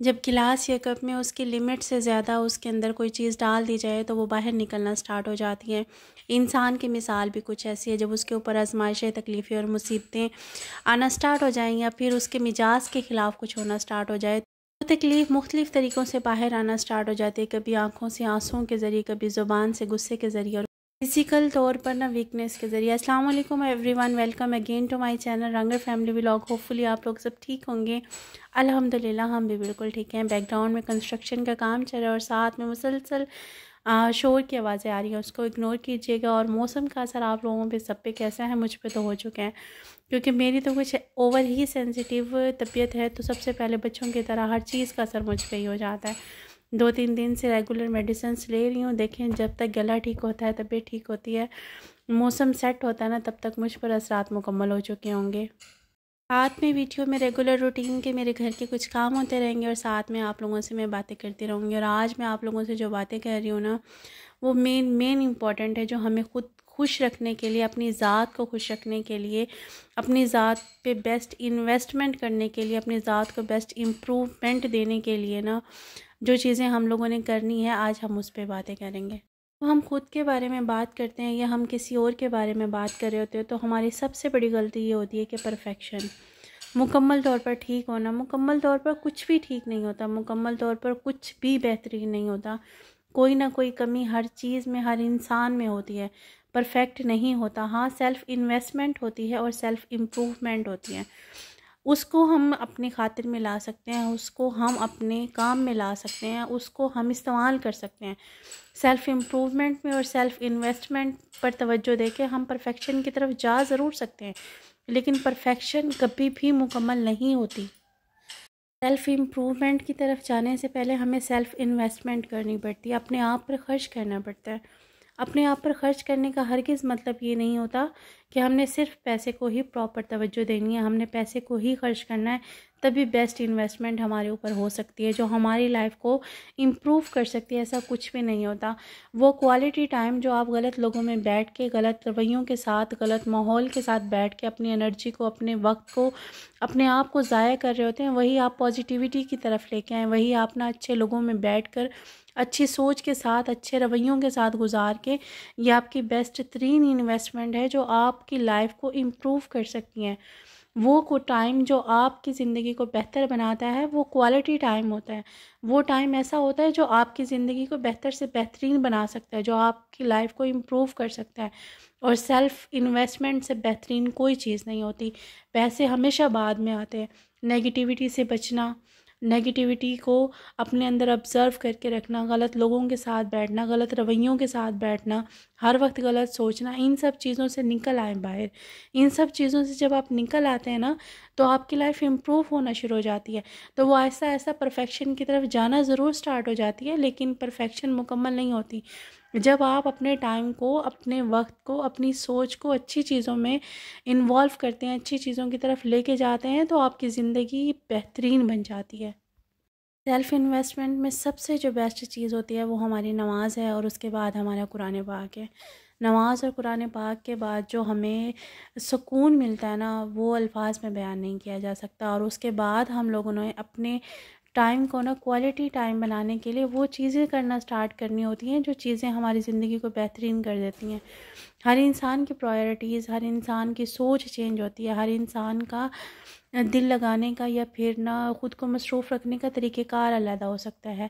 जब गिलास या कप में उसकी लिमिट से ज़्यादा उसके अंदर कोई चीज़ डाल दी जाए तो वो बाहर निकलना स्टार्ट हो जाती है। इंसान की मिसाल भी कुछ ऐसी है, जब उसके ऊपर आजमाइशें, तकलीफ़ें और मुसीबतें आना स्टार्ट हो जाएँ या फिर उसके मिजाज के ख़िलाफ़ कुछ होना स्टार्ट हो जाए, तो तकलीफ़ मुख्तलिफ़ तरीक़ों से बाहर आना स्टार्ट हो जाती है। कभी आँखों से आंसुओं के ज़रिए, कभी ज़ुबान से गुस्से के ज़रिए और फिज़िकल तौर पर ना वीकनेस के ज़रिए। अस्सलाम वालेकुम everyone, welcome again to my channel Rangar family vlog. Hopefully आप लोग सब ठीक होंगे। अल्हम्दुलिल्लाह हम भी बिल्कुल ठीक हैं। बैकग्राउंड में कंस्ट्रक्शन का काम चल रहा है और साथ में मुसलसल शोर की आवाज़ें आ रही हैं, उसको इग्नोर कीजिएगा। और मौसम का असर आप लोगों पे सब पे कैसा है, मुझ पे तो हो चुका है, क्योंकि मेरी तो कुछ ओवर ही सेंसिटिव तबीयत है। तो सबसे पहले बच्चों की तरह हर चीज़ का असर मुझ पे ही हो जाता है। 2-3 दिन से रेगुलर मेडिसिन्स ले रही हूँ। देखें, जब तक गला ठीक होता है, तबीयत ठीक होती है, मौसम सेट होता है ना, तब तक मुझ पर असरात मुकम्मल हो चुके होंगे। साथ में वीडियो में रेगुलर रूटीन के मेरे घर के कुछ काम होते रहेंगे और साथ में आप लोगों से मैं बातें करती रहूँगी। और आज मैं आप लोगों से जो बातें कर रही हूँ ना, वो मेन इम्पॉर्टेंट है, जो हमें खुद खुश रखने के लिए, अपनी ज़ात को खुश रखने के लिए, अपनी ज़ात पे बेस्ट इन्वेस्टमेंट करने के लिए, अपनी ज़ात को बेस्ट इम्प्रूवमेंट देने के लिए ना, जो चीज़ें हम लोगों ने करनी है, आज हम उस पर बातें करेंगे। तो हम खुद के बारे में बात करते हैं या हम किसी और के बारे में बात कर रहे होते हैं, तो हमारी सबसे बड़ी गलती ये होती है कि परफेक्शन, मुकम्मल तौर पर ठीक होना। मुकम्मल तौर पर कुछ भी ठीक नहीं होता, मुकम्मल तौर पर कुछ भी बेहतरीन नहीं होता। कोई ना कोई कमी हर चीज़ में, हर इंसान में होती है। परफेक्ट नहीं होता। हाँ, सेल्फ़ इन्वेस्टमेंट होती है और सेल्फ़ इम्प्रूवमेंट होती है। उसको हम अपनी खातिर में ला सकते हैं, उसको हम अपने काम में ला सकते हैं, उसको हम इस्तेमाल कर सकते हैं। सेल्फ़ इम्प्रूवमेंट में और सेल्फ़ इन्वेस्टमेंट पर तवज्जो देके हम परफेक्शन की तरफ जा ज़रूर सकते हैं, लेकिन परफेक्शन कभी भी मुकम्मल नहीं होती। सेल्फ़ इम्प्रूवमेंट की तरफ जाने से पहले हमें सेल्फ़ इन्वेस्टमेंट करनी पड़ती है, अपने आप पर ख़र्च करना पड़ता है। अपने आप पर ख़र्च करने का हरगिज़ मतलब ये नहीं होता कि हमने सिर्फ़ पैसे को ही प्रॉपर तवज्जो देनी है, हमने पैसे को ही ख़र्च करना है, तभी बेस्ट इन्वेस्टमेंट हमारे ऊपर हो सकती है, जो हमारी लाइफ को इम्प्रूव कर सकती है। ऐसा कुछ भी नहीं होता। वो क्वालिटी टाइम जो आप गलत लोगों में बैठ के, गलत रवैयों के साथ, गलत माहौल के साथ बैठ के अपनी एनर्जी को, अपने वक्त को, अपने आप को ज़ाया कर रहे होते हैं, वही आप पॉजिटिविटी की तरफ लेके आएँ, वही आप ना अच्छे लोगों में बैठ कर, अच्छी सोच के साथ, अच्छे रवैयों के साथ गुजार के, ये आपकी बेस्ट तरीन इन्वेस्टमेंट है, जो आपकी लाइफ को इम्प्रूव कर सकती हैं। वो को टाइम जो आपकी ज़िंदगी को बेहतर बनाता है, वो क्वालिटी टाइम होता है। वो टाइम ऐसा होता है जो आपकी ज़िंदगी को बेहतर से बेहतरीन बना सकता है, जो आपकी लाइफ को इम्प्रूव कर सकता है। और सेल्फ़ इन्वेस्टमेंट से बेहतरीन कोई चीज़ नहीं होती। पैसे हमेशा बाद में आते हैं। नेगेटिविटी से बचना, नेगेटिविटी को अपने अंदर ऑब्ज़र्व करके रखना, गलत लोगों के साथ बैठना, गलत रवैयों के साथ बैठना, हर वक्त गलत सोचना, इन सब चीज़ों से निकल आएँ बाहर। इन सब चीज़ों से जब आप निकल आते हैं ना, तो आपकी लाइफ इम्प्रूव होना शुरू हो जाती है। तो वो ऐसा परफेक्शन की तरफ जाना ज़रूर स्टार्ट हो जाती है, लेकिन परफेक्शन मुकम्मल नहीं होती। जब आप अपने टाइम को, अपने वक्त को, अपनी सोच को अच्छी चीज़ों में इन्वॉल्व करते हैं, अच्छी चीज़ों की तरफ लेके जाते हैं, तो आपकी ज़िंदगी बेहतरीन बन जाती है। सेल्फ़ इन्वेस्टमेंट में सबसे जो बेस्ट चीज़ होती है, वो हमारी नमाज़ है और उसके बाद हमारा कुरान पाक है। नमाज़ और कुरान पाक के बाद जो हमें सुकून मिलता है ना, वो अल्फाज में बयान नहीं किया जा सकता। और उसके बाद हम लोगों ने अपने टाइम को ना क्वालिटी टाइम बनाने के लिए वो चीज़ें करना स्टार्ट करनी होती हैं, जो चीज़ें हमारी ज़िंदगी को बेहतरीन कर देती हैं। हर इंसान की प्रायोरिटीज़, हर इंसान की सोच चेंज होती है, हर इंसान का दिल लगाने का या फिर ना ख़ुद को मसरूफ़ रखने का तरीक़ेकार अलग हो सकता है।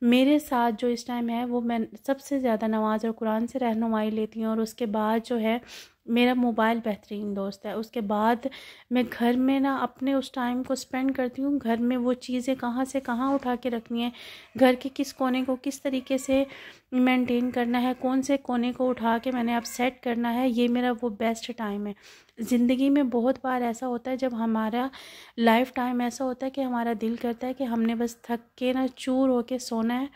मेरे साथ जो इस टाइम है, वो मैं सबसे ज़्यादा नमाज़ और कुरान से रहनुमाई लेती हूँ, और उसके बाद जो है मेरा मोबाइल बेहतरीन दोस्त है। उसके बाद मैं घर में ना अपने उस टाइम को स्पेंड करती हूँ। घर में वो चीज़ें कहाँ से कहाँ उठा के रखनी है, घर के किस कोने को किस तरीके से मेंटेन करना है, कौन से कोने को उठा के मैंने अब सेट करना है, ये मेरा वो बेस्ट टाइम है। ज़िंदगी में बहुत बार ऐसा होता है, जब हमारा लाइफ टाइम ऐसा होता है कि हमारा दिल करता है कि हमने बस थक के ना चूर होके सोना है।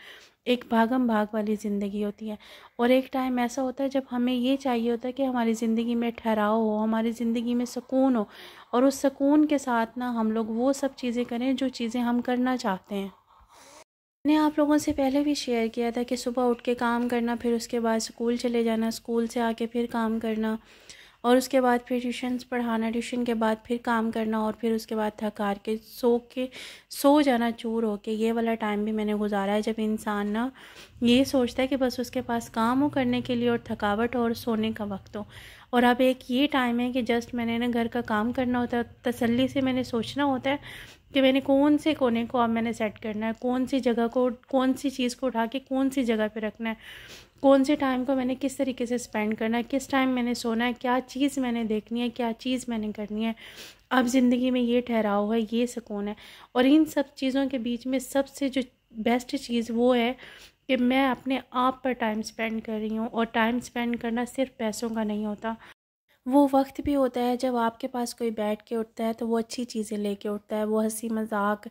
एक भागम भाग वाली ज़िंदगी होती है। और एक टाइम ऐसा होता है जब हमें ये चाहिए होता है कि हमारी ज़िंदगी में ठहराव हो, हमारी ज़िंदगी में सुकून हो, और उस सुकून के साथ ना हम लोग वो सब चीज़ें करें जो चीज़ें हम करना चाहते हैं। मैंने आप लोगों से पहले भी शेयर किया था कि सुबह उठ के काम करना, फिर उसके बाद स्कूल चले जाना, स्कूल से आके फिर काम करना, और उसके बाद फिर ट्यूशन्स पढ़ाना, ट्यूशन के बाद फिर काम करना, और फिर उसके बाद थक हार के सो जाना चूर होके। ये वाला टाइम भी मैंने गुजारा है जब इंसान ना ये सोचता है कि बस उसके पास काम हो करने के लिए और थकावट और सोने का वक्त हो। और अब एक ये टाइम है कि जस्ट मैंने ना घर का काम करना होता है, तसल्ली से मैंने सोचना होता है कि मैंने कौन से कोने को अब मैंने सेट करना है, कौन सी जगह को, कौन सी चीज़ को उठा के कौन सी जगह पे रखना है, कौन से टाइम को मैंने किस तरीके से स्पेंड करना है, किस टाइम मैंने सोना है, क्या चीज़ मैंने देखनी है, क्या चीज़ मैंने करनी है। अब ज़िंदगी में ये ठहराव है, ये सुकून है। और इन सब चीज़ों के बीच में सबसे जो बेस्ट चीज़ वो है कि मैं अपने आप पर टाइम स्पेंड कर रही हूँ। और टाइम स्पेंड करना सिर्फ पैसों का नहीं होता, वो वक्त भी होता है जब आपके पास कोई बैठ के उठता है तो वो अच्छी चीज़ें लेके उठता है, वो हंसी मजाक,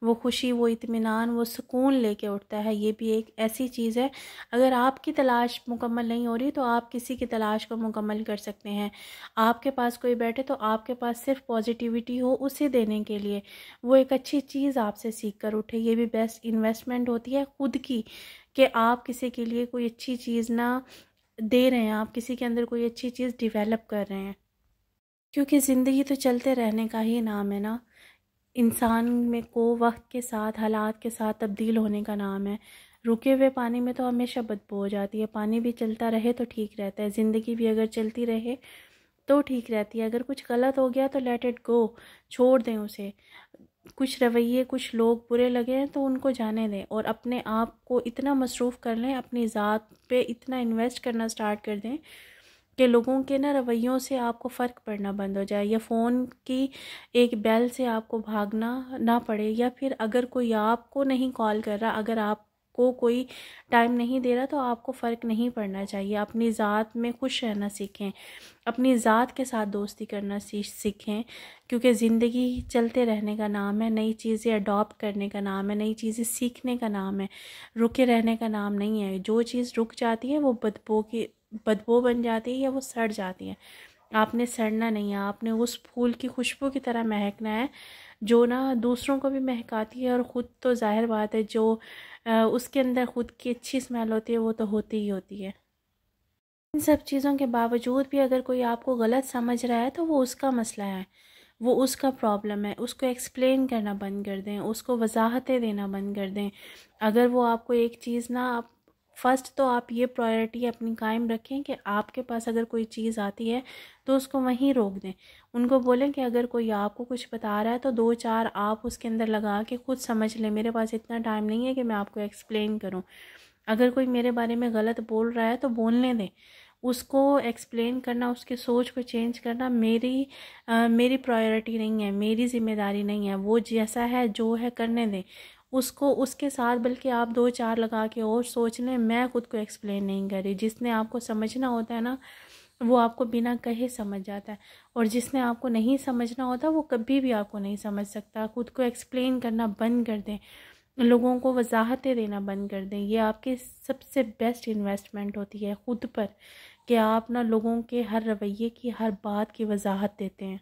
वो खुशी, वो इत्मीनान, वो सुकून लेके उठता है। ये भी एक ऐसी चीज़ है, अगर आपकी तलाश मुकम्मल नहीं हो रही तो आप किसी की तलाश को मुकम्मल कर सकते हैं। आपके पास कोई बैठे तो आपके पास सिर्फ पॉजिटिविटी हो उसे देने के लिए, वो एक अच्छी चीज़ आपसे सीख कर उठे। ये भी बेस्ट इन्वेस्टमेंट होती है खुद की, कि आप किसी के लिए कोई अच्छी चीज़ ना दे रहे हैं, आप किसी के अंदर कोई अच्छी चीज़ डेवलप कर रहे हैं। क्योंकि ज़िंदगी तो चलते रहने का ही नाम है ना, इंसान में को वक्त के साथ, हालात के साथ तब्दील होने का नाम है। रुके हुए पानी में तो हमेशा बदबू हो जाती है, पानी भी चलता रहे तो ठीक रहता है, ज़िंदगी भी अगर चलती रहे तो ठीक रहती है। अगर कुछ गलत हो गया तो लेट इट गो, छोड़ दें उसे। कुछ रवैये, कुछ लोग बुरे लगे हैं तो उनको जाने दें, और अपने आप को इतना मसरूफ़ कर लें, अपनी ज़ात पे इतना इन्वेस्ट करना स्टार्ट कर दें कि लोगों के ना रवैयों से आपको फ़र्क पड़ना बंद हो जाए, या फ़ोन की एक बेल से आपको भागना ना पड़े, या फिर अगर कोई आपको नहीं कॉल कर रहा, अगर आपको कोई टाइम नहीं दे रहा तो आपको फ़र्क नहीं पड़ना चाहिए। अपनी ज़ात में खुश रहना सीखें, अपनी ज़ात के साथ दोस्ती करना सीखें। क्योंकि ज़िंदगी चलते रहने का नाम है, नई चीज़ें अडॉप्ट करने का नाम है, नई चीज़ें सीखने का नाम है, रुके रहने का नाम नहीं है। जो चीज़ रुक जाती है वो बदबू बन जाती है या वो सड़ जाती है। आपने सड़ना नहीं है, आपने उस फूल की खुशबू की तरह महकना है जो ना दूसरों को भी महकाती है, और ख़ुद तो जाहिर बात है जो उसके अंदर ख़ुद की अच्छी स्मेल होती है वो तो होती ही होती है। इन सब चीज़ों के बावजूद भी अगर कोई आपको गलत समझ रहा है तो वो उसका मसला है, वो उसका प्रॉब्लम है। उसको एक्सप्लेन करना बंद कर दें, उसको वजाहतें देना बंद कर दें। अगर वो आपको एक चीज़ ना, फ़र्स्ट तो आप ये प्रायोरिटी अपनी कायम रखें कि आपके पास अगर कोई चीज़ आती है तो उसको वहीं रोक दें। उनको बोलें कि अगर कोई आपको कुछ बता रहा है तो 2-4 आप उसके अंदर लगा के खुद समझ लें, मेरे पास इतना टाइम नहीं है कि मैं आपको एक्सप्लेन करूं। अगर कोई मेरे बारे में गलत बोल रहा है तो बोलने दें, उसको एक्सप्लेन करना, उसकी सोच को चेंज करना मेरी प्रायोरिटी नहीं है, मेरी ज़िम्मेदारी नहीं है। वो जैसा है जो है करने दें उसको, उसके साथ बल्कि आप 2-4 लगा के और सोच लें। मैं खुद को एक्सप्लेन नहीं कर रही, जिसने आपको समझना होता है ना वो आपको बिना कहे समझ जाता है, और जिसने आपको नहीं समझना होता वो कभी भी आपको नहीं समझ सकता। खुद को एक्सप्लेन करना बंद कर दें, लोगों को वजाहतें देना बंद कर दें। ये आपकी सबसे बेस्ट इन्वेस्टमेंट होती है खुद पर, कि आप ना लोगों के हर रवैये की, हर बात की वजाहत देते हैं।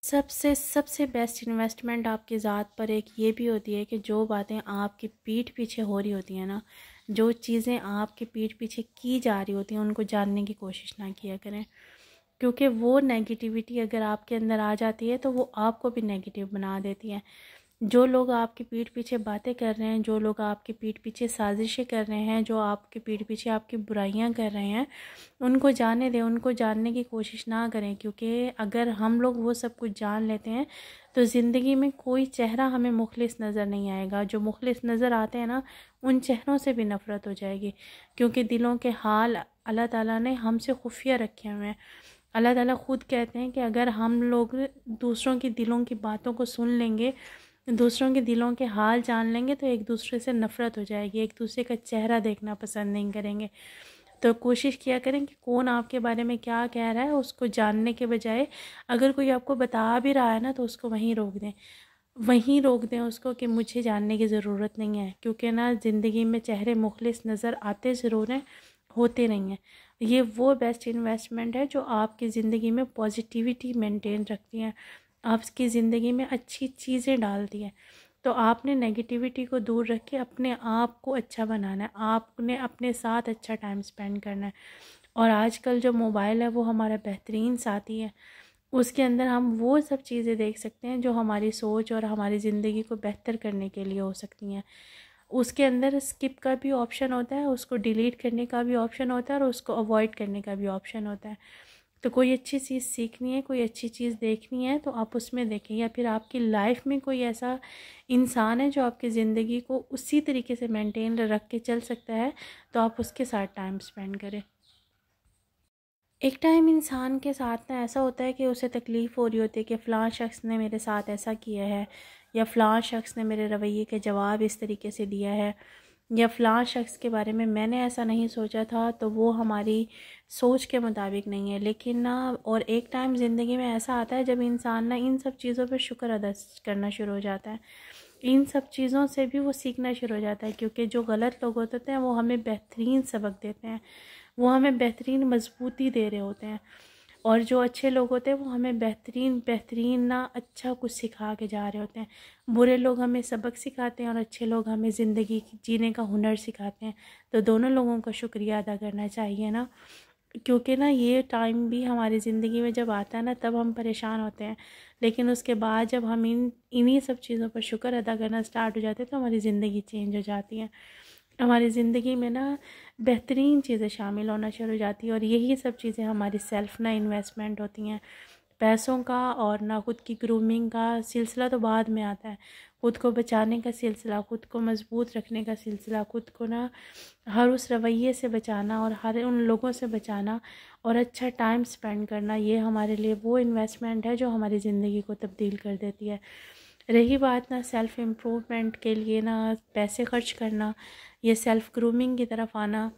सबसे सबसे बेस्ट इन्वेस्टमेंट आपकी ज़ात पर एक ये भी होती है कि जो बातें आपकी पीठ पीछे हो रही होती हैं ना, जो चीज़ें आपके पीठ पीछे की जा रही होती हैं उनको जानने की कोशिश ना किया करें। क्योंकि वो नेगेटिविटी अगर आपके अंदर आ जाती है तो वो आपको भी नेगेटिव बना देती है। जो लोग आपकी पीठ पीछे बातें कर रहे हैं, जो लोग आपकी पीठ पीछे साजिशें कर रहे हैं, जो आपकी पीठ पीछे आपकी बुराइयां कर रहे हैं, उनको जाने दें, उनको जानने की कोशिश ना करें। क्योंकि अगर हम लोग वो सब कुछ जान लेते हैं तो ज़िंदगी में कोई चेहरा हमें मुखलिस नज़र नहीं आएगा। जो मुखलिस नज़र आते हैं ना उन चेहरों से भी नफ़रत हो जाएगी। क्योंकि दिलों के हाल अल्लाह ताला ने हमसे खुफिया रखे हुए हैं। अल्लाह ताला खुद कहते हैं कि अगर हम लोग दूसरों की दिलों की बातों को सुन लेंगे, दूसरों के दिलों के हाल जान लेंगे तो एक दूसरे से नफ़रत हो जाएगी, एक दूसरे का चेहरा देखना पसंद नहीं करेंगे। तो कोशिश किया करें कि कौन आपके बारे में क्या कह रहा है उसको जानने के बजाय, अगर कोई आपको बता भी रहा है ना तो उसको वहीं रोक दें, वहीं रोक दें उसको कि मुझे जानने की ज़रूरत नहीं है। क्योंकि ना ज़िंदगी में चेहरे मुखलिस नज़र आते ज़रूर हैं, होते नहीं हैं। ये वो बेस्ट इन्वेस्टमेंट है जो आपकी ज़िंदगी में पॉजिटिविटी मेंटेन रखती है, आपकी ज़िंदगी में अच्छी चीज़ें डालती है। तो आपने नेगेटिविटी को दूर रख के अपने आप को अच्छा बनाना है, आपने अपने साथ अच्छा टाइम स्पेंड करना है। और आजकल जो मोबाइल है वो हमारा बेहतरीन साथी है। उसके अंदर हम वो सब चीज़ें देख सकते हैं जो हमारी सोच और हमारी ज़िंदगी को बेहतर करने के लिए हो सकती हैं। उसके अंदर स्किप का भी ऑप्शन होता है, उसको डिलीट करने का भी ऑप्शन होता है और उसको अवॉइड करने का भी ऑप्शन होता है। तो कोई अच्छी चीज़ सीखनी है, कोई अच्छी चीज़ देखनी है तो आप उसमें देखें, या फिर आपकी लाइफ में कोई ऐसा इंसान है जो आपकी ज़िंदगी को उसी तरीके से मेंटेन रख के चल सकता है, तो आप उसके साथ टाइम स्पेंड करें। एक टाइम इंसान के साथ ना ऐसा होता है कि उसे तकलीफ़ हो रही होती है कि फ़लाँ शख्स ने मेरे साथ ऐसा किया है, या फ़लाँ शख्स ने मेरे रवैये के जवाब इस तरीके से दिया है, या फ़लाँ शख्स के बारे में मैंने ऐसा नहीं सोचा था, तो वो हमारी सोच के मुताबिक नहीं है। लेकिन ना, और एक टाइम ज़िंदगी में ऐसा आता है जब इंसान ना इन सब चीज़ों पर शुक्र अदा करना शुरू हो जाता है, इन सब चीज़ों से भी वो सीखना शुरू हो जाता है, क्योंकि जो गलत लोग होते हैं वो हमें बेहतरीन सबक देते हैं, वो हमें बेहतरीन मजबूती दे रहे होते हैं, और जो अच्छे लोग होते हैं वो हमें बेहतरीन बेहतरीन ना अच्छा कुछ सिखा के जा रहे होते हैं। बुरे लोग हमें सबक सिखाते हैं और अच्छे लोग हमें ज़िंदगी जीने का हुनर सिखाते हैं। तो दोनों लोगों का शुक्रिया अदा करना चाहिए ना, क्योंकि ना ये टाइम भी हमारी ज़िंदगी में जब आता है ना तब हम परेशान होते हैं, लेकिन उसके बाद जब हम इन्हीं सब चीज़ों पर शुक्र अदा करना स्टार्ट हो जाते हैं तो हमारी ज़िंदगी चेंज हो जाती है। हमारी ज़िंदगी में ना बेहतरीन चीज़ें शामिल होना शुरू हो जाती है, और यही सब चीज़ें हमारी सेल्फ़ ना इन्वेस्टमेंट होती हैं। पैसों का और ना खुद की ग्रूमिंग का सिलसिला तो बाद में आता है, खुद को बचाने का सिलसिला, खुद को मज़बूत रखने का सिलसिला, खुद को ना हर उस रवैये से बचाना और हर उन लोगों से बचाना और अच्छा टाइम स्पेंड करना, ये हमारे लिए वो इन्वेस्टमेंट है जो हमारी ज़िंदगी को तब्दील कर देती है। रही बात ना सेल्फ़ इम्प्रूवमेंट के लिए ना पैसे खर्च करना, ये सेल्फ़ ग्रूमिंग की तरफ आना,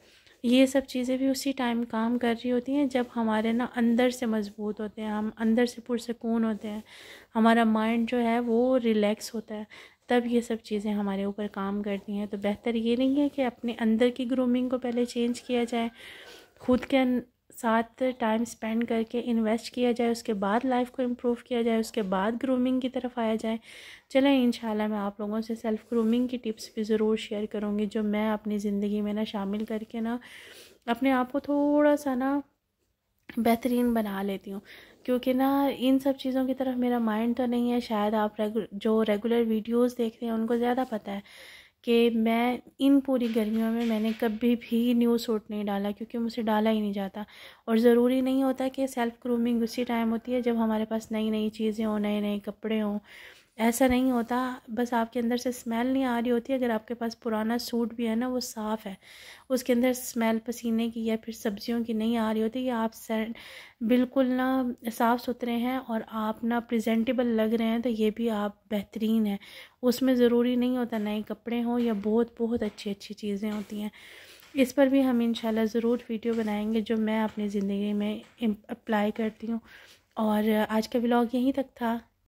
ये सब चीज़ें भी उसी टाइम काम कर रही होती हैं जब हमारे ना अंदर से मज़बूत होते हैं, हम अंदर से पुरसकून होते हैं, हमारा माइंड जो है वो रिलैक्स होता है, तब ये सब चीज़ें हमारे ऊपर काम करती हैं। तो बेहतर ये नहीं है कि अपने अंदर की ग्रूमिंग को पहले चेंज किया जाए, खुद के साथ टाइम स्पेंड करके इन्वेस्ट किया जाए, उसके बाद लाइफ को इम्प्रूव किया जाए, उसके बाद ग्रूमिंग की तरफ आया जाए। चलें, इंशाल्लाह मैं आप लोगों से सेल्फ़ ग्रूमिंग की टिप्स भी ज़रूर शेयर करूँगी जो मैं अपनी ज़िंदगी में ना शामिल करके ना अपने आप को थोड़ा सा ना बेहतरीन बना लेती हूँ। क्योंकि ना इन सब चीज़ों की तरफ मेरा माइंड तो नहीं है, शायद आप जो रेगुलर वीडियोस देख रहे हैं उनको ज़्यादा पता है कि मैं इन पूरी गर्मियों में मैंने कभी भी न्यू सूट नहीं डाला, क्योंकि मुझसे डाला ही नहीं जाता। और ज़रूरी नहीं होता कि सेल्फ़ ग्रूमिंग उसी टाइम होती है जब हमारे पास नई नई चीज़ें हों, नए नए कपड़े हों, ऐसा नहीं होता। बस आपके अंदर से स्मेल नहीं आ रही होती, अगर आपके पास पुराना सूट भी है ना वो साफ़ है, उसके अंदर स्मेल पसीने की या फिर सब्जियों की नहीं आ रही होती, या आप बिल्कुल ना साफ़ सुथरे हैं और आप ना प्रेजेंटेबल लग रहे हैं, तो ये भी आप बेहतरीन है। उसमें ज़रूरी नहीं होता नए कपड़े हों या बहुत बहुत अच्छी अच्छी चीज़ें होती हैं। इस पर भी हम इंशाल्लाह ज़रूर वीडियो बनाएंगे जो मैं अपनी ज़िंदगी में अप्लाई करती हूँ। और आज का व्लॉग यहीं तक था।